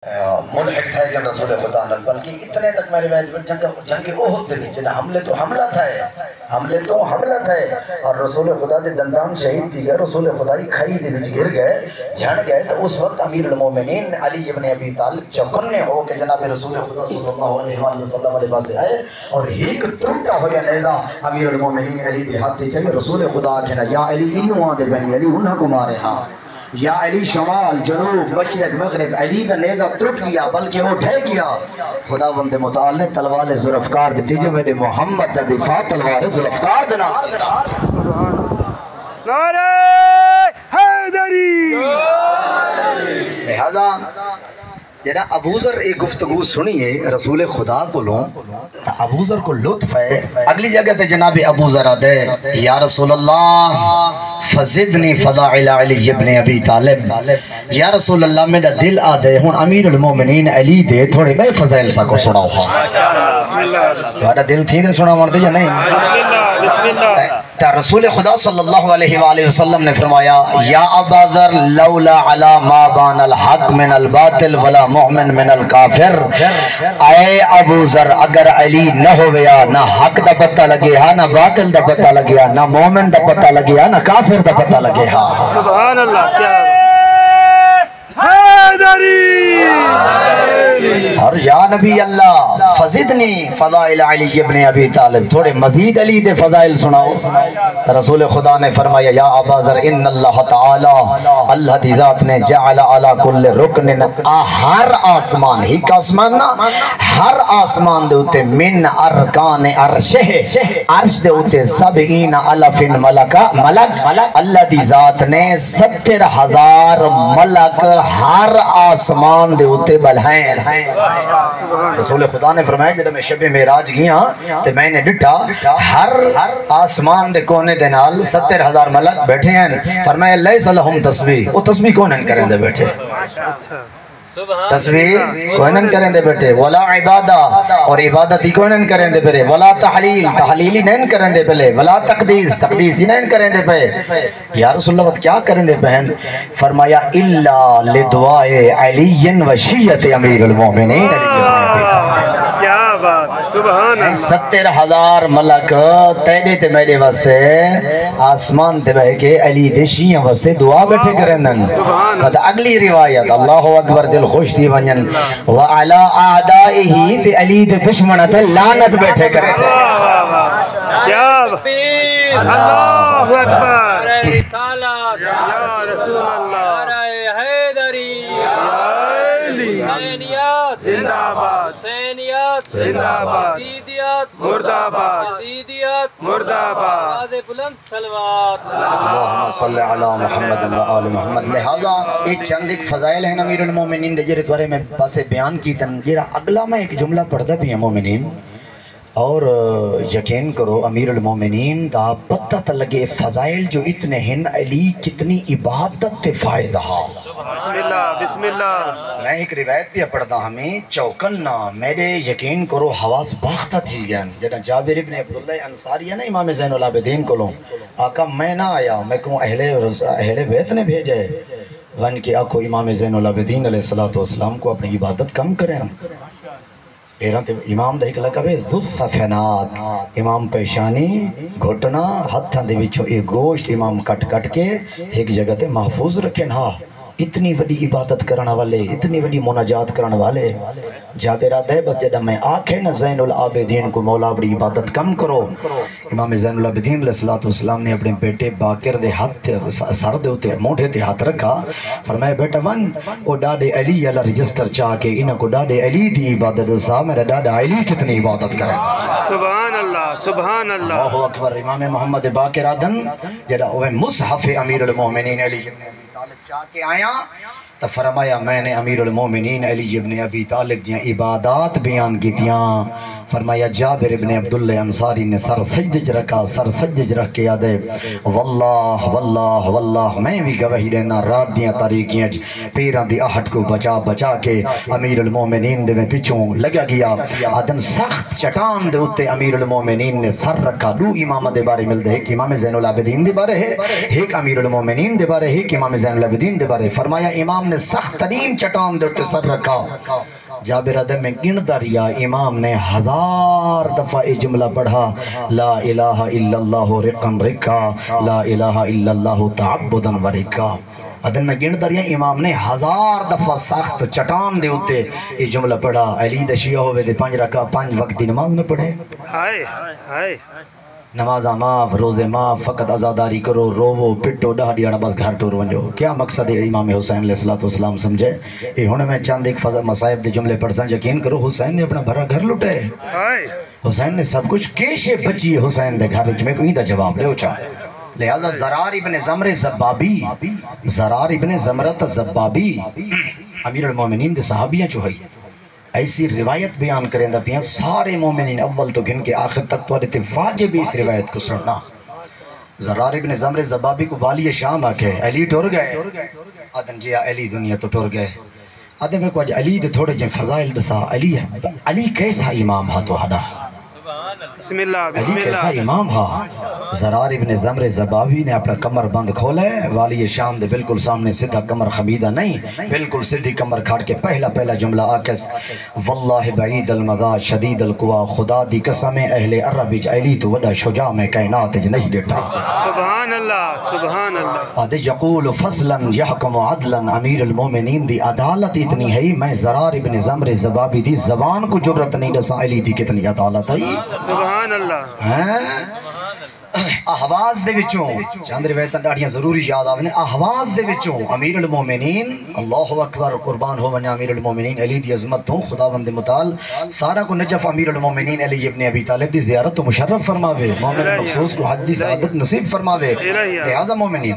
ملحق تھا کہ رسول خدا نال بلکہ اتنے تک میں روایت پر جنگ احد دے وچ حملے تو حملہ تھا اور رسول خدا دے دندان شہید تھی گئے، رسول خدا ہی کھائی دے وچ گر گئے، جھڑ گئے۔ تو اس وقت امیر المومنین علی ابن ابی طالب چوکنے ہو کہ جناب رسول خدا صلی اللہ علیہ وسلم علیہ پاس آئے اور ایک ٹوٹا ہویا نیزہ امیر المومنین علی دے ہاتھ تے چاہیے۔ رسول خدا کہنا یا علی انہوں آدھے بنی علی انہوں کو مارے ہاں، یا علی شمال جنوب مشرق مغرب، علی دا نیزہ ٹوٹ گیا بلکہ وہ ڈھے گیا۔ خدا بند متعال نے تلوار ذوالفقار دیتی جو میرے محمد دا دفاع تلوار ذوالفقار دینا۔ نعرہ حیدری! لہذا جنہا ابو ذر ایک گفتگو سنی ہے رسول خدا کو لوں، ابو ذر کو لطف ہے۔ اگلی جگہ تے جناب ابو ذر دے یا رسول اللہ فزدنی فضائل علی ابن ابی طالب، یا رسول اللہ میرا دل آدھے ہون امیر المومنین علی دے تھوڑے میں فضائل سا کو سنا ہوا۔ تھوڑا دل تھی دے سنا مردے یا نہیں؟ تا رسول خدا صلی اللہ علیہ وآلہ وسلم نے فرمایا یا ابا ذر لولا علی ما بان الحق من الباطل ولا مؤمن من الکافر، اے ابو ذر اگر علی نہ ہویا نہ حق دا پتہ لگے ہاں، نہ باطل دا پتہ لگے ہاں، نہ مومن دا پتہ لگے ہاں، نہ کافر دا پتہ لگے ہاں۔ سبحان اللہ! کیا حیدری! اور یا نبی اللہ فزدنی فضائل علی ابن ابی طالب، تھوڑے مزید علی دے فضائل سناؤ۔ رسول خدا نے فرمایا یا ابا ذر ان اللہ تعالی، اللہ دی ذات نے جعل علی کل رکن، ہر آسمان ہی کا آسمان نا، ہر آسمان دے ہوتے من ارکان عرشہ، عرش دے ہوتے 70,000 ملک، اللہ دی ذات نے 70,000 ملک ہر آسمان دے ہوتے بلھائیں۔ رسول خدا نے فرمایا جب میں شب معراج گیا تو میں نے ڈٹھا ہر آسمان دے کونے دے نال 70,000 ملک بیٹھے ہیں۔ فرمایا لیس لہم تسبیح، وہ تسبیح کونن کریں دے بیٹھے، تسبیح کونن کریں دے بیٹھے، ولا عبادہ اور عبادتی کونن کریں دے بیٹھے، ولا تحلیل تحلیلی نہیں کریں دے پہلے، ولا تقدیس تقدیسی نہیں کریں دے پہ۔ یا رسول اللہ کیا کریں دے بہن؟ فرمایا الا لدعائے علی و شیعت امیر المومنین علی ابن ابی طالب۔ کیا بات! سبحان اللہ! 70,000 ملک تیرے تے میرے واسطے آسمان تے بہ کے علی دے شیعہ واسطے دعا بیٹھے کریں دن۔ بعد اگلی روایت اللہ اکبر دل خوش تھی ونجن وعلا اعدائہی تے علی دے دشمنہ تے لعنت بیٹھے کریں دن۔ کیا بات! اللہ اکبر! رسالت یا رسول اللہ! نعرہ حیدری! حسینیت زندہ آباد! حسینیت زندہ آباد! یزیدیت مردہ آباد! یزیدیت مردہ آباد! آواز بلند صلوات! اللہم صلی علی محمد و آل محمد۔ لہذا ایک چند ایک فضائل ہیں امیر المومنین دے جرے دوارے میں پاسے بیان کی تن جرہ اگلا میں ایک جملہ پڑھتا بھی ہیں مومنین، اور یقین کرو امیر المومنین دا پتہ تلگے فضائل جو اتنے ہیں، علی کتنی عبادت تے فائز ہا۔ بسم اللہ بسم اللہ! میں ایک روایت بھی پڑھتا ہمیں چوکنہ میرے یقین کرو حواس باختہ تھی گیا جنہا جابر ابن عبداللہ انصاری ہے نا امام زین العابدین کو لوں، آقا میں نہ آیا، میں کہوں اہل بیت نے بھیجے ون کہ آکو امام زین العابدین علیہ السلام کو اپنی عبادت کم کریں۔ امام دا ایک لقب ہے ذو الصفنات، امام پیشانی گھٹنا ہتھاں دے وچوں ایک گوشت امام کٹ کے ایک جگہ تے محفوظ رکھیں۔ ہاں اتنی وڈی عبادت کرنا والے، اتنی وڈی مناجات کرنا والے جابر آدھے بس جڑا میں آکھے نا زین العابدین کو مولا بڑی عبادت کم کرو، امام زین العابدین علیہ السلام نے اپنے بیٹے باقر دے ہاتھ سر دے ہوتے موڑے تے ہاتھ رکھا، فرمایا بیٹا ون او ڈاڈے علی اللہ رجسٹر چاہ کے انہاں کو ڈاڈے علی دی عبادت سا، میرا ڈاڈا علی کتنی عبادت کرے۔ سبحان اللہ سبحان اللہ! اللہ اکبر! امام محمد باقر آدن جڑا وہ مصحف امیر المومنین علی ابن ابی طالب چاہ کے آیا تو فرمایا میں نے امیر المومنین علی ابن ابی طالب دیاں عبادات بیان کی دیاں، فرمایا جابر ابن عبداللہ انصاری نے سر سجدج رکھا، سر سجدج رکھ کے یادے واللہ واللہ واللہ میں بھی گواہی دینا رات دیاں تاریکیاں پیران دی آہٹ کو بچا بچا کے امیر المومنین دے میں پچھوں لگا گیا آدن سخت چٹان دے ہوتے امیر المومنین نے سر رکھا۔ دو امام دے بارے مل دے، ایک امام زین العابدین دے بارے ہے، ایک امیر المومنین دے بارے ہے، ایک امام زین العابدین دے بارے۔ فرمایا امام نے سخت ترین چٹان دے ہوتے سر رکھا۔ جابر ادھر میں گن دریا امام نے 1000 دفعہ جملہ پڑھا لا الہ الا اللہ رقم رکا، لا الہ الا اللہ تعبدا ورکا۔ ادھر میں گن دریا امام نے 1000 دفعہ سخت چٹان دے ہوتے یہ جملہ پڑھا۔ علی دا شیعہ ہوئے دے 5 رکعہ 5 وقت دی نماز نہ پڑھے، نماز معاف، روزے معاف، فقط عزاداری کرو، روو پٹو ڈاڑیاں بس گھر ٹور ونجو۔ کیا مقصد ہے امام حسین علیہ السلام سمجھے؟ یہ ہونے میں چاند ایک مصائب دے جملے پڑھ سن، یقین کرو حسین نے اپنا بھرا گھر لٹے، حسین نے سب کچھ کیشے بچی حسین دے گھر میں کوئی دا جواب لے اچھا۔ لہذا زرار ابن زمر زبابی، زرار ابن زمرت زبابی امیر المومنین دے صحابیاں جو ہے ایسی روایت بیان کریں دا پیاں سارے مومنین اول تو گن کے آخر تک تو آرہتے واجب اس روایت کو سننا۔ زرار ابن زمر زبابی کو والی شام آکے علی ٹور گئے، آدن جی علی دنیا تو ٹور گئے، آدن میں کو آج علی دے تھوڑے جن فضائل دسا علی کیسا امام ہا تو ہڈا، بسم اللہ علی بسم کیسا اللہ۔ امام ہا۔ زرار ابن زمر زبابی نے اپنا کمر بند کھولے، والی شام دے بالکل سامنے سدھا کمر خمیدہ نہیں، بالکل سدھی کمر کھاڑ کے پہلا جملہ آکس واللہ بعید المضا شدید القوا، خدا دی قسم اہل عرب علی تو وڈا شجاع میں کائنات نہیں ڈٹا۔ سبحان اللہ سبحان اللہ۔ آدھے یقول فضلا یحکم عدلا، امیر المومنین دی عدالت اتنی ہے، میں زرار ابن زمر زبابی دی زبان کو جرت نہیں دسا علی دی کتنی عدالت ہے۔ سبحان اللہ۔ احواز دے وچوں چند روایتاں ڈاڑیاں ضروری یاد آویں، احواز دے وچوں امیر المومنین اللہ اکبر قربان ہو ونیا امیر المومنین علی دی عظمت تو خداوند متعال سارا کو نجف امیر المومنین علی ابن ابی طالب دی زیارت تو مشرف فرماوے، مومن مخصوص کو حج دی سعادت نصیب فرماوے۔ لہذا مومنین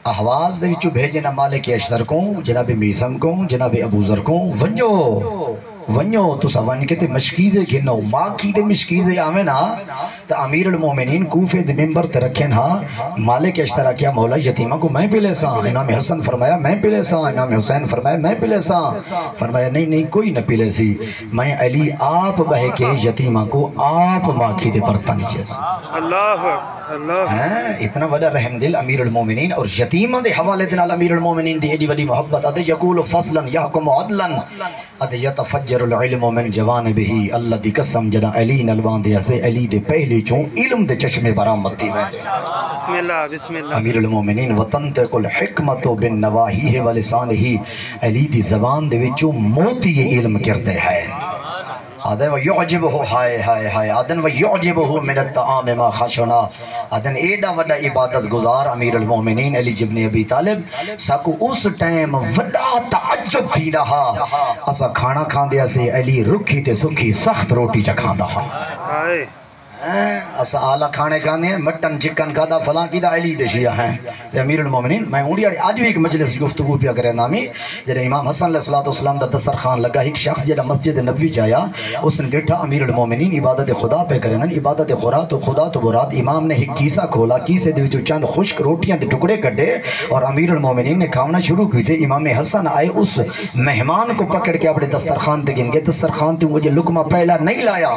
احواز دے وچوں بھیجنا مالک اشتر کو، جناب میسم کو، جناب ابو ذر کو، ونجو تو سوانی کہتے مشکیزے گھنو ماکی دے مشکیزے آمین تا امیر المومنین کوفے دے ممبر تے رکھیں مالک اشترا کیا مولا یتیمہ کو میں پلے ساں، امام حسن فرمایا میں پلے ساں، امام حسین فرمایا میں پلے ساں، فرمایا نہیں کوئی نہ پلے سی، میں علی آپ بہے کے یتیمہ کو آپ ماکی دے برتا نیچے ساں۔ اللہ اللہ۔ اتنا بڑا رحم دل امیر المومنین اور یتیمہ دے حوالے دنال امیر المومنین دی ایڈی ولی محبت ادھے یقول فضلا یحکم عدلا ادھے یتفجر العلم من جوانبہ، اللہ دی قسم جنا علی نلوان دے اسے علی دے پہلے چون علم دے چشمے برامتی میں دے۔ بسم اللہ بسم اللہ۔ امیر المومنین وتنطق الحکمت بالنواہی ولسانہ، علی دی زبان دے وچوں موتی علم کردے ہے۔ آدھن ویعجبہ ہائے ہائے ہائے، آدھن ویعجبہ من الطعام ما خشنا، آدھن ایڈا وڈا عبادت گزار امیر المومنین علی ابن ابی طالب ساکو اس ٹائم وڈا تعجب تھی رہا، اسا کھانا کھاندے اسے علی رکھی تے سکھی سخت روٹی چکھاں دہا، اسا آلہ کھانے کھاندے ہیں مٹن چکن کھادا فلاں کی دا علی دے شیعہ ہیں۔ امیر المومنین میں اونڈی آج بھی ایک مجلس گفتگو پیا کرے نامی جنہیں امام حسن علیہ السلام دا دسترخوان لگا، ایک شخص جنہیں مسجد نبوی جایا، اس نے ڈیٹھا امیر المومنین عبادت خدا پہ کرے، عبادت خدا تو براد امام نے ایک کیسا کھولا، کیسے دے وچوں چند خشک روٹیاں دے ٹکڑے کٹے اور امیر المومنین نے کھانا شروع کی تھے۔ امام حسن آئے اس مہمان کو پکڑ کے اپنے دسترخوان تے گن گئے، دسترخوان تے مجھے لقمہ پہلا نہیں لایا،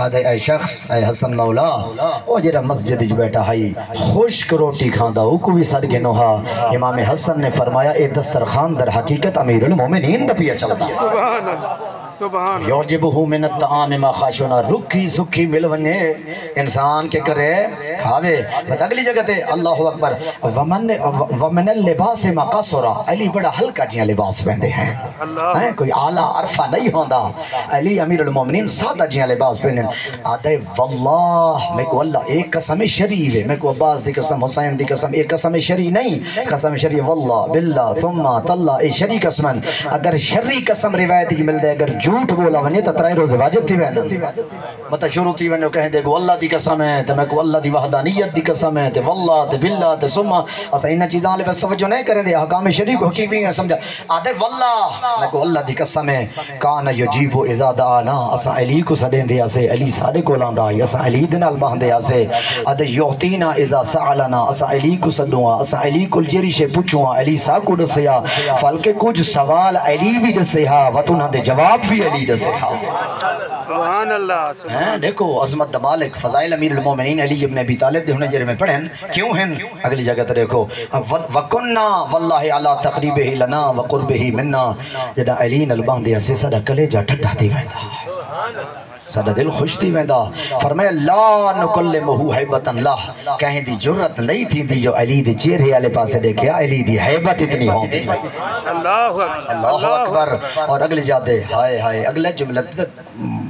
آدھے اے شخص اے حسن مولا او جرا مسجد جو بیٹھا ہے خشک روٹی کھاندا او کو بھی سڑ گنو ہا۔ امام حسن نے فرمایا اے دسترخوان در حقیقت امیر المومنین دا پیا چلتا سبحان اللہ سبحان اللہ۔ یعجبہ من الطعام ما خشنا، رکھی سکھی مل ونجے انسان کے کرے کھاوے۔ بات اگلی جگہ تے اللہ اکبر ومن اللباس ما قصرا، علی بڑا ہلکا جیاں لباس پہندے ہیں، کوئی اعلیٰ عرفہ نہیں ہوندا، علی امیر المومنین سادہ جیاں لباس پہندے ہیں۔ آدھے واللہ میں کو اللہ ایک قسم شریف ہے، میں کو عباس دی قسم حسین دی قسم، ایک قسم شریف نہیں، قسم شریف واللہ باللہ ثم تاللہ، اے شریف قسمن، اگر شریف قسم روایت ہی مل دے، اگر جھوٹ بولا ونی تو 3 روزے واجب تھی ویندن مطلب شروع تھی ونی کہیں دے گو اللہ دی قسم ہے تے میں کو اللہ دی وحدانیت دی قسم ہے تے واللہ تے باللہ تے سمہ اسا انہاں چیزاں لے بس توجہ نہیں کریں دے حکام شریف کو حکیمی ہیں سمجھا آدھے واللہ میں کو اللہ دی قسم ہے کان یجیب اذا دعانا اسا علی کو سدیں دے اسے علی سارے کو لاندا اسا علی دے نال باندے اسے آدھے یعطینا اذا سألنا اسا علی کو سدوں اسا علی کو جری سے پوچھوں علی سا کو دسیا فالکے کچھ سوال علی بھی دسیا وتنا دے جواب بھی علی دسیا سبحان اللہ دیکھو عظمت مالک فضائل امیر المومنین علی ابن ابی طالب دے جرے میں پڑھیں کیوں ہیں اگلی جگہ تے دیکھو وکننا واللہ علی تقریبہ لنا وقربہ منا جدا علی نال باندے اسے سدا کلیجہ ٹھڈا تھی ویندا سادہ دل خوش تھی ویندا فرمایا لا نکلمہو حیبتاً لا کہیں دی جرت نہیں تھی دی جو علی دی چہرے والے پاسے دیکھیا علی دی حیبت اتنی ہوں دی اللہ اکبر اور اگلی جاتے ہائے ہائے اگلے جملت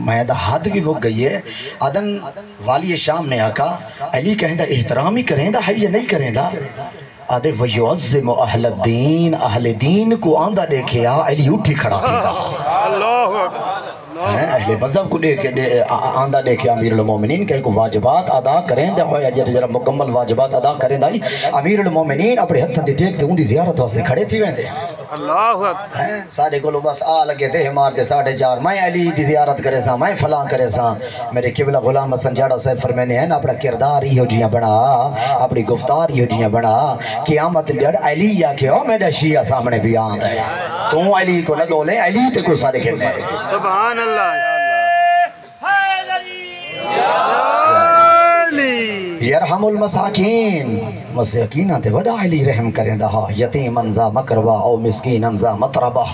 میں دا حد بھی بھوک گئی ہے آدن والی شام نے آکا علی کہیں دا احترام ہی کریں دا ہے یا نہیں کریں دا آدھے وَيُعَزِّمُ اہل الدین اہل دین کو آندہ دیکھیا علی اٹھی کھڑا تھی دا اللہ اکبر اہل مذہب کو آندہ دیکھے امیر المومنین کہ واجبات ادا کریں دے ہویا جرہ مکمل واجبات ادا کریں دائی امیر المومنین اپنے ہتھن دی ٹیک تے ان دی زیارت واسطے کھڑے تھی ویندے اللہ اکبر ساڑھے کو لو بس لگے دے مارتے 4:30 میں علی دی زیارت کرے سا میں فلاں کرے سا میرے قبلہ غلام حسن جاڑا صاحب فرمینے ہیں اپنا کردار ہی ہو جیاں بنا اپنی گفتار ہی ہو جیاں بنا قیامت جڑ علی یا کہ او میرا شیعہ سامنے بھی آندا ہے تو علی کو نہ دولے علی تے کو سارے کہنے سبحان اللہ یرحم المساکین مساکینہ تے وڈا علی رحم کریں دہا یتیم انزا مکروا او مسکین انزا مطربہ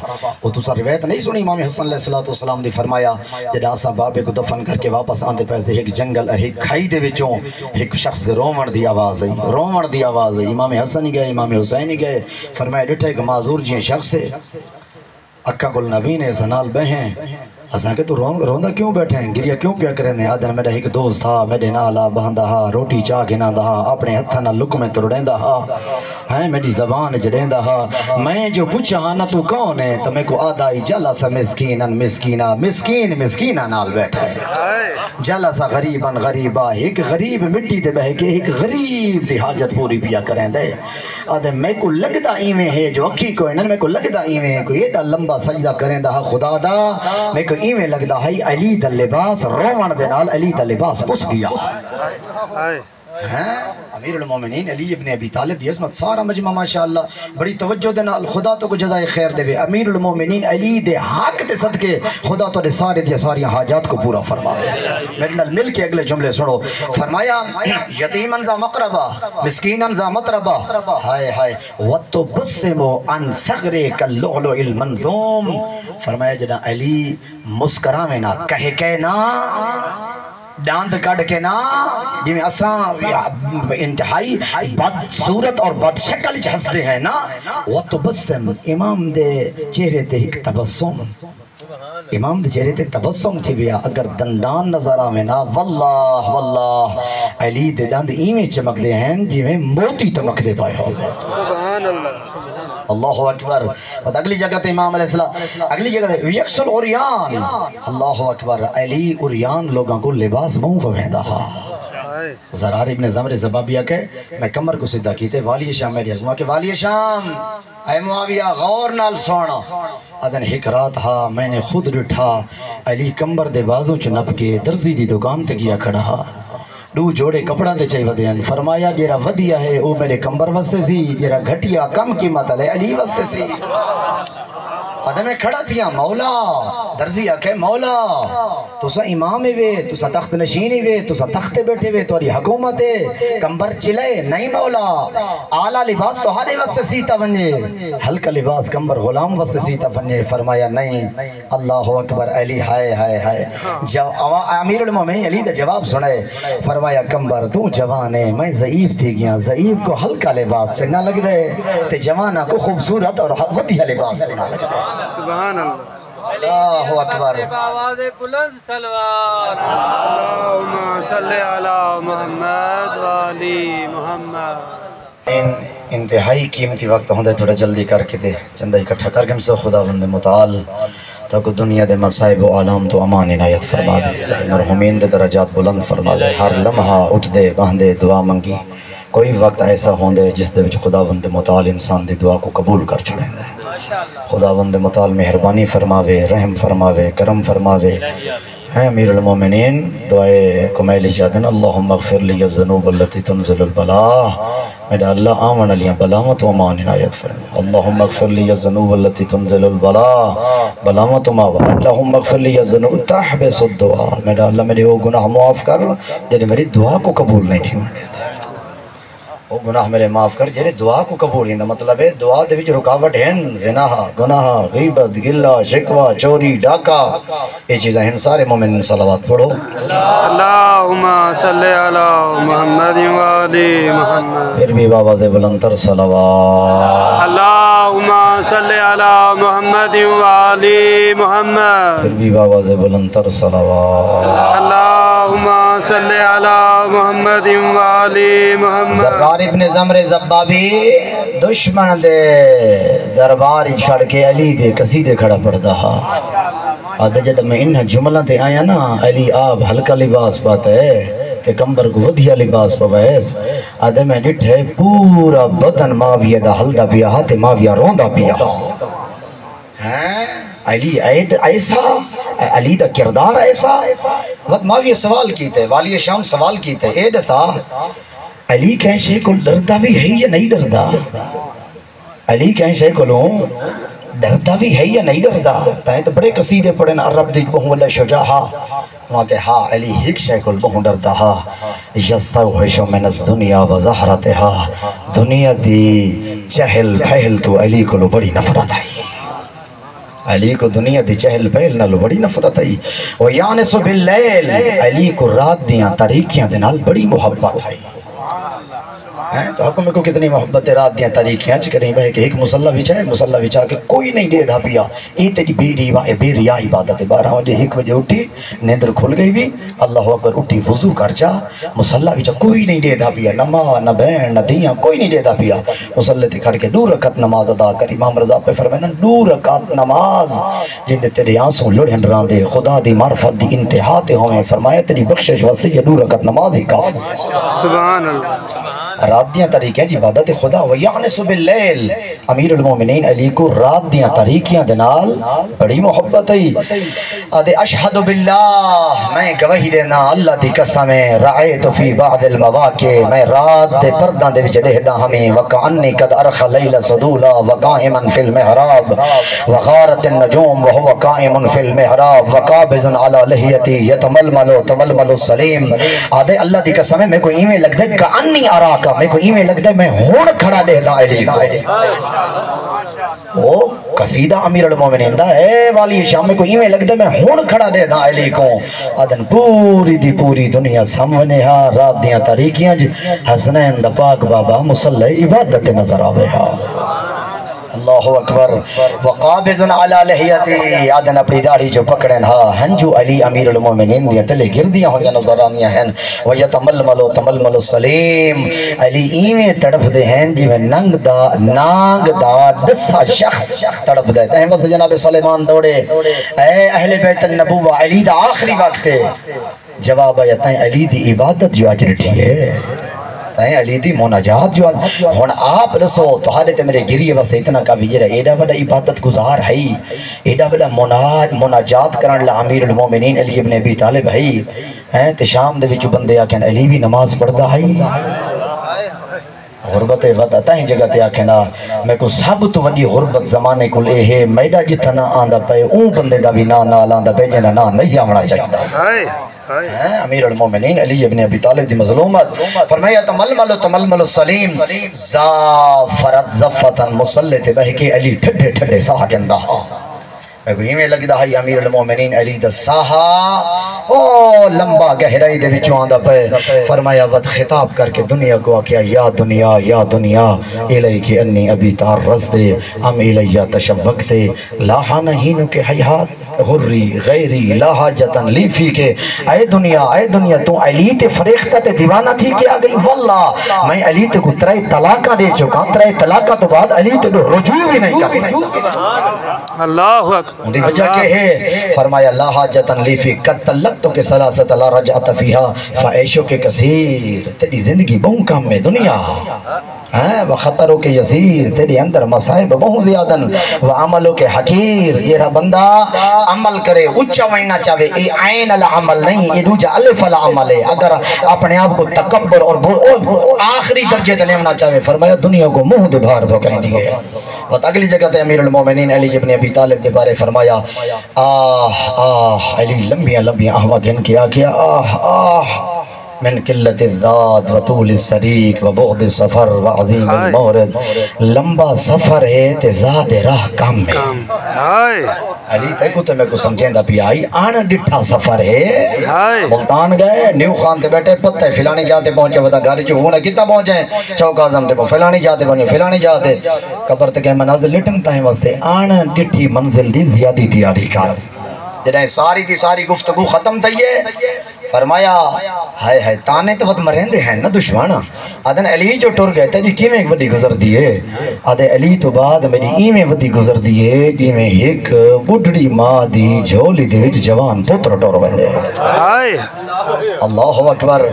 وہ تو سر روایت نہیں سنی امام حسن علیہ السلام دی فرمایا جدا سا بابے کو دفن کر کے واپس آندے پیسے ایک جنگل ایک کھائی دے وچوں ایک شخص دے رومن دی آواز ہے امام حسن ہی گئے امام حسین ہی گئے فرمایا ڈٹھے کہ معذور جی شخص ہے اکا کل نبی نے سنال بہیں اساں کہ تو روندہ کیوں بیٹھے ہیں گریہ کیوں پیا کریں دے آدھر میرا ایک دوست تھا میرے نالا بہندہ ہا روٹی چاہ گنا دہا اپنے ہتھنا لکمیں ترڑیں دہا ہیں میری زبان جڑیں دہا میں جو پوچھا نہ تو کون ہے تو میں کو آدھائی جالا سا مسکینہ نال بیٹھا ہے جالا سا غریبا ایک غریب مٹی دے بہ کے ایک غریب دی حاجت پوری پیا کریں دے آدھے میں کو لگتا ایمیں ہے جو اکھی کو انہوں میں کو لگتا ایمیں ہے کوئی ایڈا لمبا سجدہ کریں دہا خدا دا میں کو ایمیں لگتا ہے علی دا لباس رومن دے نال علی دا لباس پس گیا امیر المومنین علی ابن ابی طالب دی عظمت سارا مجمع ماشاءاللہ بڑی توجہ دے نال خدا تو کو جزائے خیر دے امیر المومنین علی دے حق تے صدقے خدا تو دے سارے دی ساری حاجات کو پورا فرماوے میرے نال مل کے اگلے جملے سنو فرمایا یتیمن ذا مقربہ مسکینن ذا مطربہ ہائے ہائے وَتُبَسِّمُ عَنْ ثَغْرِكَ اللُّعْلُعِ الْمَنْظُومِ فرمایا جنا علی مسکراوے نا کہے کہ نا ڈاند کڑ کے نا جی میں اساں انتہائی بد صورت اور بد شکل ہستے ہیں نا وَتُبَسِّمُ امام دے چہرے تے ایک تبسم امام دے چہرے تے تبسم تھی بیا اگر دندان نظر آوے نا واللہ علی دے دند ایویں چمک دے ہیں جی میں موتی چمک دے پائے ہو سبحان اللہ اللہ اکبر اور اگلی جگہ تے امام علیہ السلام اگلی جگہ تے یکسل اوریان اللہ اکبر علی اوریان لوگاں کو لباس موں پویندا ہا زرار ابن زمر زبابیہ کہ میں کمر کو سیدھا کیتے والی شام میری ازما کہ والی شام اے معاویہ غور نال سونا ادن ایک رات ہا میں نے خود رٹھا علی کمبر دے بازو چ نپ کے درزی دی دکان تے گیا کھڑا ہا دو جوڑے کپڑا دے چاہی ودیان فرمایا جیرا ودیا ہے او میرے کمبر وستے سی جیرا گھٹیا کم قیمت ہے علی وستے سی آدھے میں کھڑا تھیا مولا درزی آکے مولا تو سا امام وے تو سا تخت نشینی وے تو سا تخت بیٹھے وے تو اری حکومت ہے کمبر چلے نہیں مولا آلہ لباس تو ہارے وستے سیتا ونجے ہلکا لباس کمبر غلام وستے سیتا ونجے فرمایا نہیں اللہ اکبر علی ہائے ہائے ہائے امیر المومنین علی دا جواب سنے فرمایا کمبر تو جوان ہے میں ضعیف تھی گیا ضعیف کو ہلکا لباس چنگا لگ دے تے جوانہ کو خوبصورت اور ودیہ لباس چنگا لگ دے سبحان اللہ اللہ اکبر آواز بلند سلوات اللہم صلی علی محمد والی محمد انتہائی قیمتی وقت ہوندے تھوڑا جلدی کر کے دے چندہ اکٹھا کر کے ہم سے خدا بند متعال تاکہ دنیا دے مصائب و آلام تو امان عنایت فرماوے، مرحومین دے درجات بلند فرماوے، ہر لمحہ اٹھ دے باندے دعا منگی، کوئی وقت ایسا ہوندے جس دے وچ خداوند متعال انسان دی دعا کو قبول کر چھڑیں دے۔ خداوند متعال مہربانی فرماوے، رحم فرماوے، کرم فرماوے۔ ہے امیر المومنین دعائے کمیلی جادن اللہم اغفر لی الذنوب التي تنزل البلاء، میرا اللہ آمن علیہ بلامت و امان عنایت فرمائے۔ اللہم اغفر لی الذنوب التي تنزل البلاء، بلامت و امان۔ اللہم اغفر لی الذنوب تحبس الدعا، میرا اللہ میرے وہ گناہ معاف کر جنہیں میری دعا کو قبول نہیں تھی ہونے دے، وہ گناہ میرے معاف کر جنہیں دعا کو قبول نہیں دا، مطلب ہے دعا دے وچ رکاوٹ ہیں، زناہ، گناہ، غیبت، گلہ، شکوہ، چوری، ڈاکہ، یہ چیزیں ہیں۔ سارے مومن صلوات پڑھو۔ اللہم صلی علی محمد وآلِ محمد، پھر بھی باواز بلندر صلوات، اللہم صلی علی محمد وآلِ محمد، پھر بھی باواز بلندر صلوات۔ اللہم صلی علی محمد وآلِ محمد۔ زرار ابن زمر زبابی دشمن دے دربار اچ کھڑ کے علی دے قصیدے کھڑا پڑھدا ہا، آدھے جب میں انہاں جملہ تے آیا نا، علی آپ ہلکا لباس پاتا ہے تے کمبر کو ودھیا لباس پاویس، آدھے میں ڈٹھے پورا بدن معاویہ دا ہلدا پیا ہا تے معاویہ روندا پیا ہا۔ علی ایسا، علی دا کردار ایسا، وقت معاویہ سوال کیتے، والی شام سوال کیتے، اے دسا علی کہیں شے کو ڈردا بھی ہے یا نہیں ڈردا؟ علی کہیں شے کو ڈردا بھی ہے یا نہیں ڈردا؟ تائیں تو بڑے قصیدے پڑھیں عرب دیکھ بہوں اللہ شجاہا، وہاں کہ ہاں علی ہک شے کو بہوں ڈردا ہا، یستوحشو من الدنیا و زہرتہا، دنیا دی چہل پہل تو علی کو بڑی نفرت ہے، علی کو دنیا دی چہل پہل نالو بڑی نفرت ہے، وَيَعْنِسُ بِاللَّيْلِ، علی کو رات دیاں تاریکیاں دنال بڑی محبت ہے۔ تو حکم کو کتنی محبت رات دیاں تاریکیاں چ کریں بھائی کہ ایک مسلح وچا ہے، مسلح وچا کے کوئی نہیں دے دا پیا، اے تیری بے ریا عبادت ہے۔ 12 بجے 1 بجے اٹھی، نیندر کھل گئی بھی، اللہ اکبر اٹھی وضو کر جا، مسلح وچا کوئی نہیں دے دا پیا، نہ ماں نہ بہن نہ دیاں کوئی نہیں دے دا پیا، مسلح تے کھڑ کے 2 رکعت نماز ادا کر۔ امام رضا پہ فرمائے 2 رکعت نماز جن دے تیرے آنسوں لڑھن رہاں دے، خدا دی معرفت دی انتہا تے ہوئے، فرمایا تیری بخشش واسطے یہ 2 رکعت نماز ہی کافی۔ سبحان اللہ۔ رات دیاں تاریکیاں جی عبادت خدا، وَيَعْنِسُ بِاللَّيْلِ، امیر المومنین علی کو رات دیاں تاریکیاں دنال بڑی محبت ہے۔ آدھے اشہد باللہ، میں گواہی دینا اللہ دی قسم ہے، رعیت فی بعض المواقع، میں رات دے پرداں دے وچ دہدا ہمیں، وَكَأَنِّي قَدْ أَرْخَ اللَّيْلَ صَدُولًا وَقَائِمًا فِي الْمِحْرَابِ وَغَارَتِ النُّجُومُ وَهُوَ قَائِمٌ فِي الْمِحْرَابِ وَقَابِضٌ عَلَى لِحْيَتِهِ يَتَمَلْمَلُ تَمَلْمَلُ السَّلِيمُ۔ آدھے اللہ دی قسم ہے میں کو ایویں لگدا ہے کأنی اراکا، میں کو ایویں لگدا ہے میں ہون کھڑا دہدا علی کو۔ وہ قصیدہ امیر المومنین دا اے والی شام میں کو ایویں لگدا ہے میں ہون کھڑا دہدا علی کو۔ آدھن پوری دی پوری دنیا سامنے ہا، رات دیاں تاریکیاں جی حسنین دا پاک بابا مصلی عبادت نظر آوے ہا۔ اللہ اکبر۔ وقابض علی لحیتی، آدھن اپنی داڑھی جو پکڑیں ہا، ہنجو علی امیر المومنین دیا تلے گردیاں ہویا نظر آنیاں ہیں، ویتململو تململ السلیم، علی ایویں تڑپ دے ہیں جی میں نانگ دا دسا شخص تڑپ دے ہیں۔ بس جناب سلیمان دوڑے، اے اہل بیت النبوہ علی دا آخری وقت ہے، جواب آیا تائیں علی دی عبادت جو آج رٹھی ہے، علی دی مناجات جو ہون آپ رسو تو ہارے تے میرے گریے واسے اتنا کافی جرہ ایڈا وڈا عبادت گزار ہے، ایڈا وڈا مناجات کرن لا امیر المومنین علی ابن ابی طالب ہے، تے شام دے وچ بندے آکھن علی بھی نماز پڑھدا ہے، غربت وطا ہی جگہ تے آکھنا میں کو سب تو وڈی غربت زمانے کو لے ہے، میڈا جتھا نہ آندا پے اون بندے دا بھی نہ آندا پے جندا نہ نہیں آونا چاہیدا۔ امیر المومنین علی ابن ابی طالب دی مظلومت، فرمایا تململ تململ السلیم، زافرت زفتن مسلح تے بہ کے علی ٹھڈے ٹھڈے ساہ گندا ہا، میں کو ہی لگدا ہے امیر المومنین علی دا ساہا او لمبا گہرائی دے وچوں آندا پے، فرمایا ود خطاب کر کے دنیا کو آکھیا یا دنیا الیک انی ابی تعرض دے ام الیہ تشوقت لاہا نہیں کے حیات غری غیری لا حاجتن لی فی کے، اے دنیا تو علی تے فریختہ تے دیوانہ تھی کیا گئی، واللہ میں علی تے کو 3 طلاقہ دے چکا، 3 طلاقہ تو بعد علی تے رجوع بھی نہیں کر سکتا۔ اللہ اکبر۔ اندھی وجہ کے ہے فرمایا لا حاجتن لی فی قد طلقت کے سلاست لا رجعت فیہا فعیشو کے کثیر تیری زندگی بہن کام میں دنیا وخطروں کے یسیر تیری اندر مصائب بہت زیادن وعملوں کے حقیر یہ رہا بندہ عمل کرے اچھا وینا چاہے اے عین العمل نہیں اے دوجہ الف العمل ہے اگر اپنے آپ کو تکبر اور آخری درجے تے لینا چاہے فرمایا دنیا کو منہ دے بھار بھکائیں دیئے اور اگلی جگہ تے امیر المومنین علی ابن ابی طالب دے بارے فرمایا علی لمبیاں لمبیاں آہوا گن کیا من قلت الذات و طول السریق و بعد سفر و عظیم المورد لمبا سفر ہے تے ذات راہ کام میں علی تے کو میں کو سمجھیں دا پی آئی آنا ڈٹھا سفر ہے ملتان گئے نیو خان تے بیٹھے پتہ فلانی جاتے پہنچے ودا گاری جو ہونا کتا پہنچے چوک آزم تے پہنچے فلانی جاتے پہنچے فلانی جاتے قبر تے کہ مناظر لٹن تائیں واسطے آنا ڈٹھی منزل دی زیادی تیاری کر جنہیں ساری دی ساری گفتگو ختم تھئیے فرمایا ہائے تانے تو وقت مرہندے ہیں نا دشمانا آدھن علی جو ٹور گئے تھے جی کی میں ایک وڈی گزر دیئے آدھے علی تو بعد میری ای میں وڈی گزر دیئے جی میں ایک بڑھڑی ماں دی جھولی دے وچ جوان پتر ٹور بندے اللہ اکبر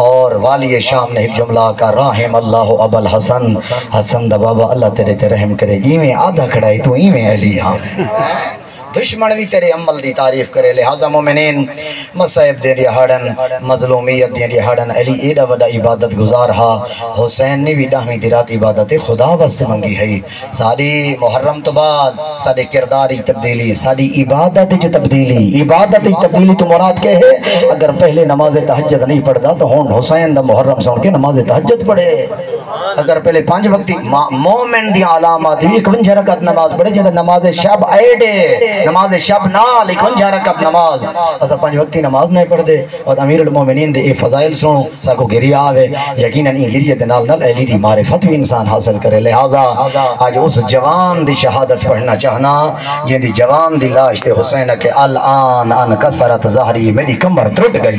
اور والی شام نے ایک جملہ کا رحم اللہ ابا الحسن حسن دا بابا اللہ تیرے تے رحم کرے ای میں آدھا کھڑائی تو ای میں علی ہاں دشمن بھی تیرے عمل دی تعریف کرے لہذا مومنین مصائب دے دیا ہڑن مظلومیت دے دیا ہڑن علی ایڈا وڈا عبادت گزار ہا حسین نے بھی ڈاہمی دی رات عبادت خدا واسطے منگی ہے ساری محرم تو بعد ساری کرداری تبدیلی ساری عبادت تبدیلی تو مراد کے ہے اگر پہلے نماز تہجد نہیں پڑھتا تو ہون حسین دا محرم سن کے نماز تہجد پڑھے اگر پہلے 5 وقتی مومن دی علامات بھی 51 رکعت نماز پڑھے جیسے نماز شب ایڈے نماز شب نال 51 رکعت نماز اسا 5 وقتی نماز نہیں پڑھ دے اور امیر المومنین دے اے فضائل سنو ساکو گریہ آوے یقیناً ای گریہ دے نال اہلی دی معرفت بھی انسان حاصل کرے لہذا آج اس جوان دی شہادت پڑھنا چاہنا جن دی جوان دی لاش تے حسین کے الان ان کسرت ظہری میری کمر ترٹ گئی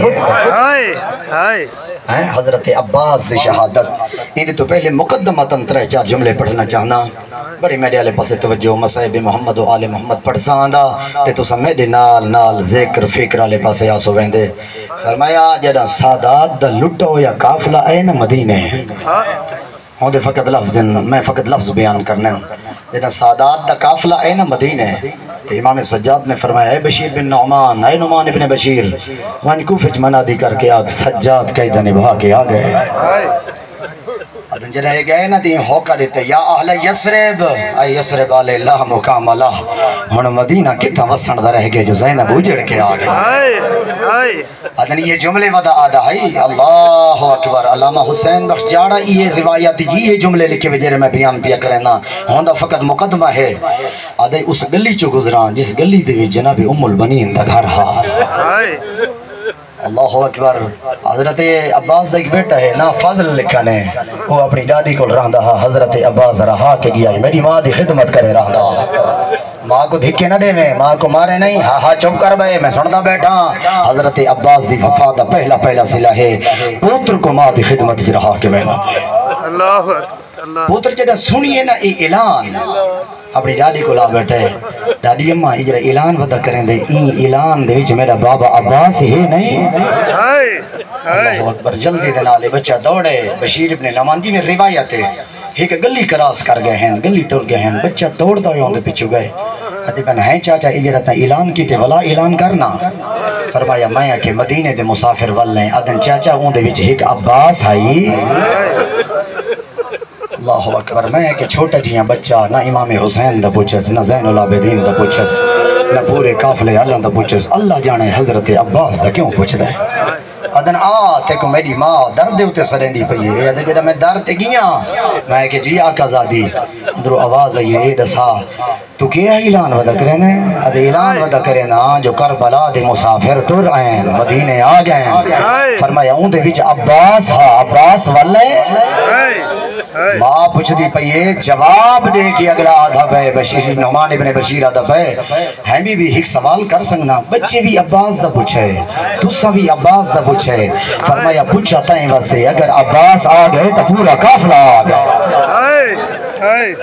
ہے حضرت عباس دی شہادت ان تو پہلے مقدمتاً 3-4 جملے پڑھنا چاہنا بڑی میڈے آلے پاسے توجہ مسائب محمد و آل محمد پڑھ ساندہ تے تو سب میڈے نال ذکر فکر آلے پاسے آسو ویندے فرمایا جڑا سادات دا لٹو یا کافلہ اے نا مدینے ہوں دے فقط لفظ میں فقط لفظ بیان کرنے ہوں جڑا سادات دا کافلہ اے نا مدینے امام سجاد نے فرمایا اے بشیر بن نعمان اے نعمان ابن بشیر وہاں کوفج منادی کر کے آگ سجاد قیدہ نبھا کے آگئے ادن جنہیں یہ گئے نا دین ہوکا دیتے یا اہل یسرب اے یسرب آلے اللہ مقام اللہ ہن مدینہ کتا وسن دا رہ گئے جو زینب اجڑ کے آگئے ادن یہ جملے ودا آدھا ہے اللہ اکبر علامہ حسین بخش جاڑا یہ روایاتی جی یہ جملے لکھے وجہ میں بیان پیا کرنا ہوندہ فقط مقدمہ ہے آدھے اس گلی چو گزران جس گلی دے جناب ام البنین دا گھر ہا اللہ اکبر حضرت عباس دا ایک بیٹا ہے نا فضل لکھا نے وہ اپنی ڈاڈی کو رہندا ہا حضرت عباس رہا کے گیا میری ماں دی خدمت کرے رہندا ماں کو دھکے نہ دے میں ماں کو مارے نہیں ہاں چپ کر بھائی میں سندا بیٹھا حضرت عباس دی وفا دا پہلا صلہ ہے پوتر کو ماں دی خدمت جی رہا کے بیٹھا اللہ پوتر جڑا سنیے نا ای اعلان اپنی ڈاڈی کو لا بیٹھے ڈاڈی اماں اجرا اعلان ودا کریں دے این اعلان دے وچ میرا بابا عباس ہے نہیں اللہ اکبر جلدی دے نالے بچہ دوڑے بشیر ابن نعمان جی میں روایت ہے ایک گلی کراس کر گئے ہیں گلی ٹر گئے ہیں بچہ دوڑتا ہوئے ہوندے پچھو گئے ادھے بن ہے چاچا اجرتا اعلان کی تے ولا اعلان کرنا فرمایا میں کہ مدینے دے مسافر والیں ادھن چاچا ہوندے وچ ایک عباس آئی اللہ اکبر میں کہ چھوٹا جیاں بچہ نہ امام حسین دا پوچھس نہ زین العابدین دا پوچھس نہ پورے قافلے اللہ دا پوچھس اللہ جانے حضرت عباس دا کیوں پوچھ دے ادن تے کو میری ماں در دے ہوتے سرین دی پئی ہے ادھے جڑا میں در تے گیا میں کہ جی آقا زادی ادھرو آواز آئی ہے دسا تو کیرا اعلان ودا کرنے ادھے اعلان ودا کرنا جو کربلا دے مسافر ٹر آئیں مدینے آ گئے فرمایا ہوں دے وچ عباس ہا عباس والے ماں پوچھ دی پئیے جواب دے کہ اگلا آدھا بے بشیر نعمان ابن بشیر آدھا بے ہم بھی ایک سوال کر سکنا بچے بھی عباس دا پوچھے تسا بھی عباس دا پوچھے فرمایا پوچھا تائیں واسے اگر عباس آ گئے تو پورا قافلہ آ گئے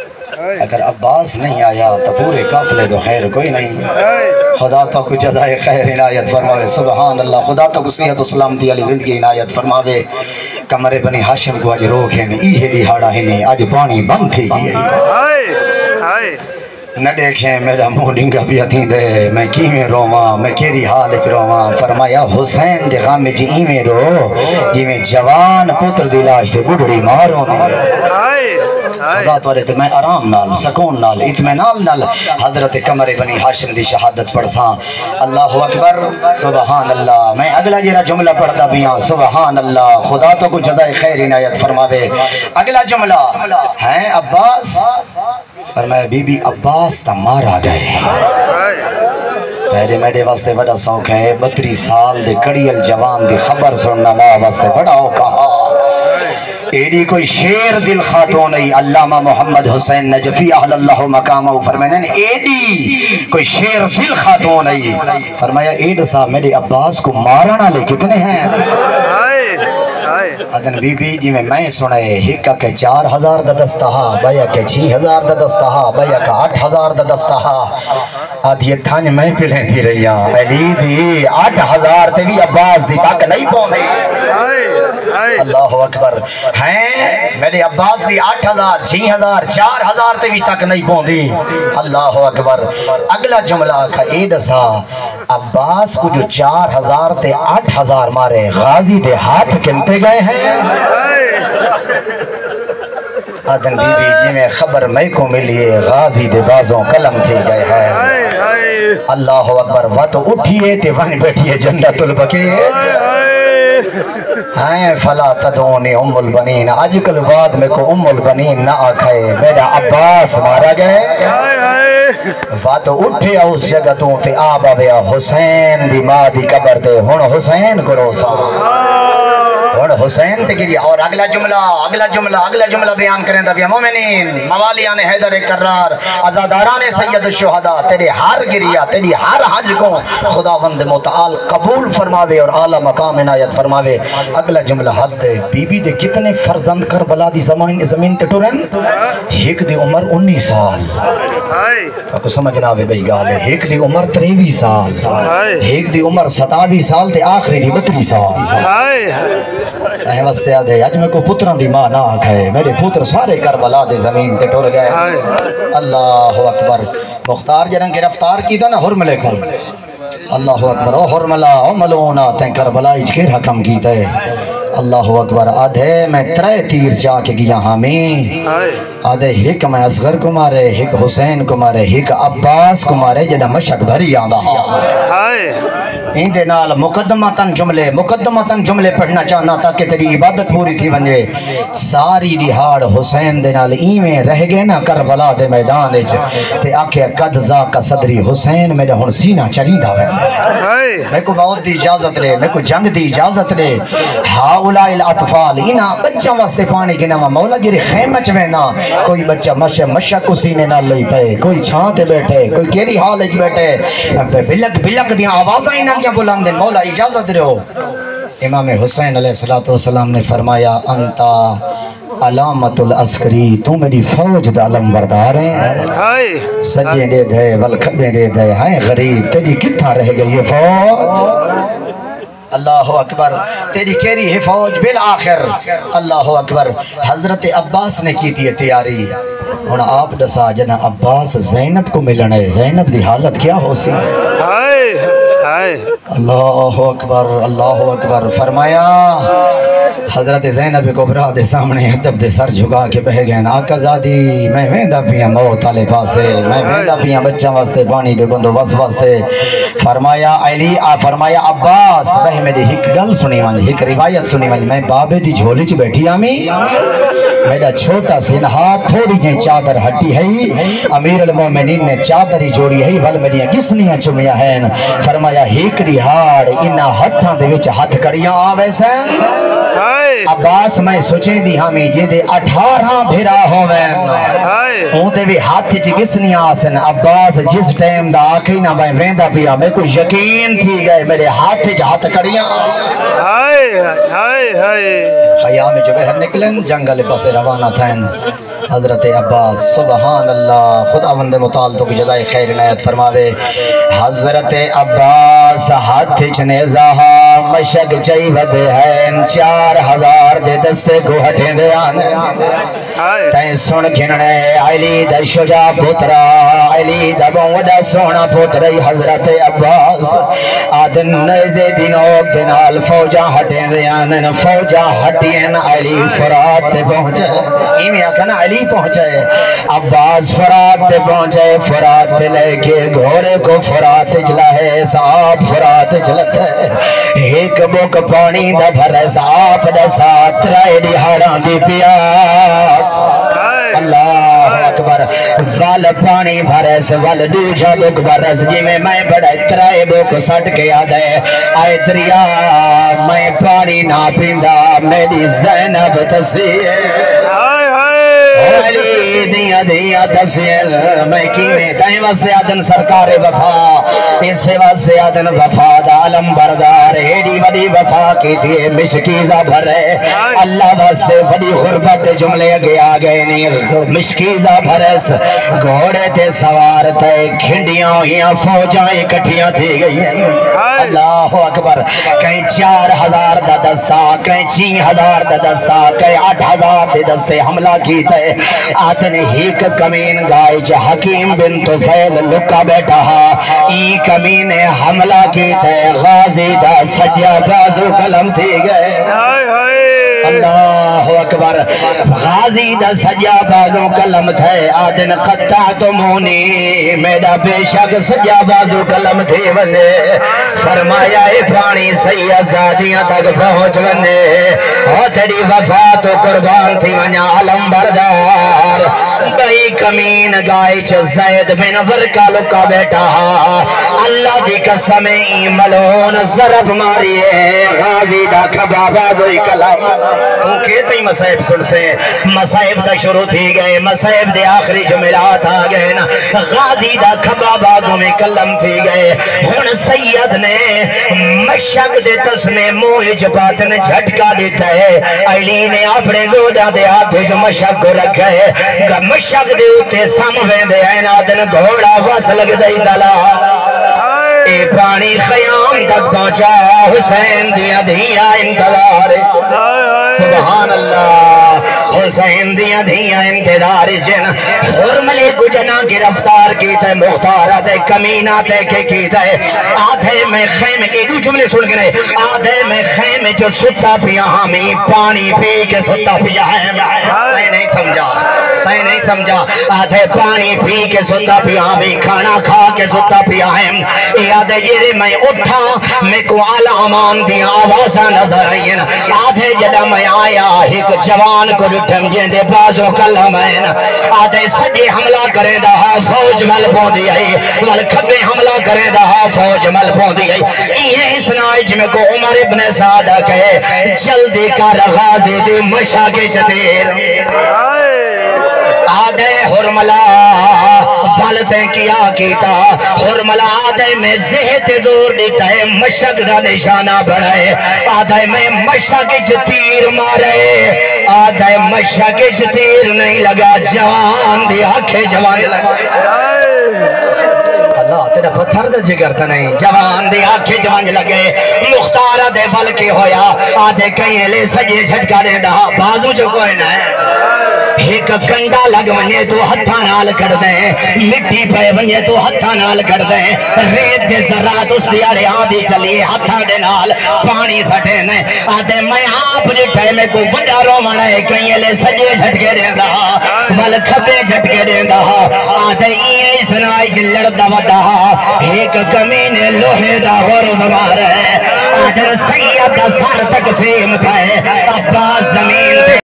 اگر عباس نہیں آیا تو پورے قافلے تو خیر کوئی نہیں. خدا تو کو جزائے خیر عنایت فرماوے. سبحان اللہ. خدا تو کو صحت و سلامتی علی زندگی عنایت فرماوے. کمرے بنی ہاشم کو آج روک ہے نہیں یہ دیہاڑا ہے نہیں آج پانی بند تھی گئی ہے. نہ دیکھیں میرا منہ ڈنگا بھی اتھی دے میں کی میں رواں میں کیری حال چ رواں. فرمایا حسین دے غم جی میں رو جی میں جوان پتر دی لاش تے بڑی ماروں دی. خدا توارے تے میں آرام نال سکون نال اطمینان نال حضرت قمر بنی ہاشم دی شہادت پڑھساں. اللہ اکبر. سبحان اللہ. میں اگلا جرا جملہ پڑھتا بھی ہاں. سبحان اللہ. خدا تو کو جزائے خیر عنایت فرماوے. اگلا جملہ ہیں عباس. فرمایا بی بی عباس تا مارا گئے. پہلے میرے واسطے بڑا سوکھ ہے 32 سال دے کڑیل جوان دی خبر سننا ماں واسطے بڑا ہو کہا. ایڈی کوئی شیر دل خاتون نہیں. علامہ محمد حسین نجفی اہل اللہ مقامہ فرمائے نے ایڈی کوئی شیر دل خاتون نہیں. فرمایا ایڈ صاحب میرے عباس کو مارنا لے کتنے ہیں. ادن بی بی جی میں سنے ہکا کے 4000 دا دستہا بیا کے 6000 دا دستہا بیا کا 8000 دا دستہا. آدھی یہ تھانج میں پلیں تھی رہی ہاں علی دی 8000 تے بھی عباس دی تاک نہیں پونے. اللہ اکبر. ہیں میرے عباس دی 8000 6000 4000 تے بھی تک نہیں پوندی. اللہ اکبر. اگلا جملہ کا اید سا عباس کو جو 4000 تے 8000 مارے غازی دے ہاتھ کنتے گئے ہیں. آدن بی بی جی میں خبر میں کو ملیے غازی دے بازوں قلم تھی گئے ہیں. اللہ اکبر. وقت اٹھئے تے وہاں بیٹھئے جنت البقیج. فلا تدونی ام البنین. آج کل بعد میں کو ام البنین نہ آکھائے. میرا عباس مارا گئے. وقت اٹھے اس جگہ تو تے آبا بیا حسین دی ماں دی قبر دے ہن حسین کو روسا ہن حسین تے گری. اور اگلا جملہ بیان کریں دا بیا مومنین موالیان حیدر کرار ازاداران سید الشہداء تیرے ہر گریہ تیری ہر حج کو خداوند متعال قبول فرماوے اور اعلی مقام عنایت فرماوے. اگلا جملہ حد دے بی بی دے کتنے فرزند کربلا دی زمین تے ٹرن. ایک دی عمر 19 سال کو سمجھنا ہوئے بھئی گال ہے. ایک دی عمر 23 سال ایک دی عمر 27 سال تے آخری دی 32 سال. اے واسطے آدھے آج میں کو پتران دی ماں نہ آکھائے. میرے پتر سارے کربلا دے زمین تے ٹر گئے. اللہ اکبر. مختار جنن گرفتار کی تھا نا حرملے کو. اللہ اکبر. او حرملہ او ملونا تین کربلا اچکر حکم کی تے. اللہ اکبر. آدھے میں 3 تیر جا کے گیا ہمیں. آدھے ایک میں اصغر کو مارے ایک حسین کو مارے ایک عباس کو مارے جنہ مشک بھری آدھا. این دے نال مقدمتاً جملے پڑھنا چاہنا تاکہ تیری عبادت پوری تھی بنجے. ساری دیہاڑ حسین دے نال ایمیں رہ گئے نا کربلا دے میدان اچ تے آکھے قد ذاک صدری حسین میرا ہن سینہ چلی دا ہے. میں کو موت دی اجازت لے میں کو جنگ دی اجازت لے. ہاؤلاء الاطفال اینا بچہ واسطے پانی گنا مولا جری خیمہ چ وینا. کوئی بچہ مشک کو سینے نال لئی پے کوئی چھاں تے بیٹھے کوئی کیری حال اچ بیٹھے بلک دیاں آوازاں اینا دیاں بلند مولا اجازت رہو. امام حسین علیہ السلام نے فرمایا انتا علامت العسکری تو میری فوج دا علم بردار ہیں. سجے دے دے والکھبے دے دے ہیں غریب تیری کتھا رہ گئی یہ فوج. اللہ اکبر. تیری کیری ہے فوج بالآخر. اللہ اکبر. حضرت عباس نے کی تھی تیاری. ہن آپ دسا جنا عباس زینب کو ملنے زینب دی حالت کیا ہو سی. اللہ اکبر. اللہ اکبر. فرمایا حضرت زینب کبریٰ دے سامنے ادب دے سر جھگا کے بہ گئے. آقا زادی میں ویندا پیاں موت والے پاسے میں ویندا پیاں بچہ واسطے پانی دے بندوبست واسطے. فرمایا علی فرمایا عباس بہ میری ایک گل سنی ونج ایک روایت سنی ونج. میں بابے دی جھولی چ بیٹھی آمی میرا چھوٹا سن ہاتھ تھوڑی جی چادر ہٹی ہے. امیر المومنین نے چادر ہی جوڑی ہے ول میری گسنیاں چمیا ہیں. فرمایا ایک ریہاڑ انہاں ہتھاں دے وچ ہتھ کڑیاں آوے سن. عباس میں سوچے دی ہمیں جے دے 18 بھرا ہوویں اون دے بھی ہاتھ چ گسنیاں آسن. عباس جس ٹائم دا آکھی نہ میں ویندا پیا میں کو یقین تھی گئے میرے ہاتھ چ ہاتھ کڑیاں. خیام جو بہر نکلن جنگل پس روانہ تھین. حضرت عباس سبحان اللہ، خداوند متعال تو کی جزائے خیر عنایت فرماوے۔ حضرت عباس ہاتھ چنیزہ مشک چاہی ود ہے 4000 دے دسے کو ہٹیں دے آنے تین سن گھننے علی دا شجاع پترا علی دا بودا سونا پترائی حضرت عباس آدن نیزے دینوک دنال فوجاں ہٹیں دے آنے فوجاں ہٹیں علی فرات تے پہنچے ایمی آکھنا علی پہنچے عباس فرات تے پہنچے فرات تے لے کے گھوڑے کو فرات جلا ہے صاحب فرات جلت ہے ایک بوک پانی دا بھر صاحب دا ساتھ رائے دیہاراں دی پیاس اللہ اکبر وال پانی بھرس وال دوجہ بک بھرس جی میں بڑا اترائے بک سٹ کے یاد ہے آئے دریا میں پانی نہ پیندہ میری زینب تسیح علی دیا دیا تسیل میں کینے دائیں واسے آدن سرکار وفا اسے واسے آدن وفا دا علم بردار ایڈی وڈی وفا کی تھی مشکیزہ بھرے اللہ واسے وڈی غربت جملے گیا گئے نہیں مشکیزہ بھرس گھوڑے تے سوار تے کھنڈیاں ہویاں فوجائیں کٹھیاں تھی گئی ہیں اللہ اکبر کہیں 4000 دا دستا کہیں 6000 دا دستا کہیں 8000 دے دستے حملہ کی تے آدن ہیک کمین گائے جو حکیم بن طفیل لکا بیٹھا ای کمین حملہ کی تے غازی دا سجا بازو کلم تھی گئے اللہ اکبر غازی دا سجا بازو کلم تھے آدن قطعتمونی میرا بے شک سجا بازو کلم تھی ونے فرمایا اے پانی سید زادیاں تک پہنچ ونے اور تیری وفات و قربان تھی ونیا علم بردار بھئی کمین گائے چھ زید بن ورکا لکا بیٹھا اللہ دی قسم ای ملون ضرب ماریے غازی دا کھبا بازوی کلم تو کہتے ہی مسائب سن سے مسائب دا شروع تھی گئے مسائب دے آخری جملات آ گئے نا غازی دا کھبا بازو میں کلم تھی گئے ہن سید نے مشک دے تسنے موہ جباتن جھٹکا دیتا ہے علی نے اپنے گوڑا دے آتے جو مشک کو رکھا ہے مشک دے اتے سامویں دے اینادن گھوڑا وس لگ دائی دلا اے پانی خیام تک پہنچا حسین دیا دیا انتظار سبحان اللہ حسین دیا دیا انتظار جن حرملے کو جنا کی رفتار کی تے مختارہ دے کمینہ تے کی تے آدھے میں خیمے کی دو جملے سن گرے آدھے میں خیمے جو ستا پیا ہمیں پانی پی کے ستا پیا ہے میں نہیں سمجھا میں نہیں سمجھا آدھے پانی پی کے ستا پیا ہمیں کھانا کھا کے ستا پیا ہے آدھے جیرے میں اٹھا میں کو علامان دی آوازہ نظر آئین آدھے جدہ میں آیا ایک جوان کو ڈٹھم جیندے بازو کلمین آدھے سجے حملہ کریں دہا فوج مل پوندی آئی وال کھبے حملہ کریں دہا فوج مل پوندی آئی یہ اس نائج میں کو عمر ابن سعدہ کہے جلدی کر غازی دی مشا کے چتیر آدھے حرملہ والدیں کیا کیتا حرملہ آدھے میں زہت زور دیتا ہے مشک دا نشانہ بڑھائے آدھے میں مشک جتیر مارے آدھے مشک جتیر نہیں لگا جوان دی آنکھیں جوان لگا اللہ تیرا پتھر دے جگر تا نہیں جوان دے آنکھیں جوان لگے مختارہ دے بل کے ہویا آدھے کہیں لے سجے جھٹکا دے دہا بازو جو کوئی نہ ہے ایک کنڈا لگ ونجے تو ہتھا نال کر دیں مٹی پہ ونجے تو ہتھا نال کر دیں ریت دے ذرات اس دیارے آدھی چلیے ہتھا دے نال پانی سٹے نے آدھے میں آپ جٹھے میں کو وڈا رو مانے کہیں لے سجے جھٹکے دیں دہا ول کھبے جھٹکے دیں دہا آدھے یہ سنائی جلڑ دا وڈا ایک کمین لوہے دا غور زمار ہے آدھے سید دا سار تقسیم تھا ہے عباس زمین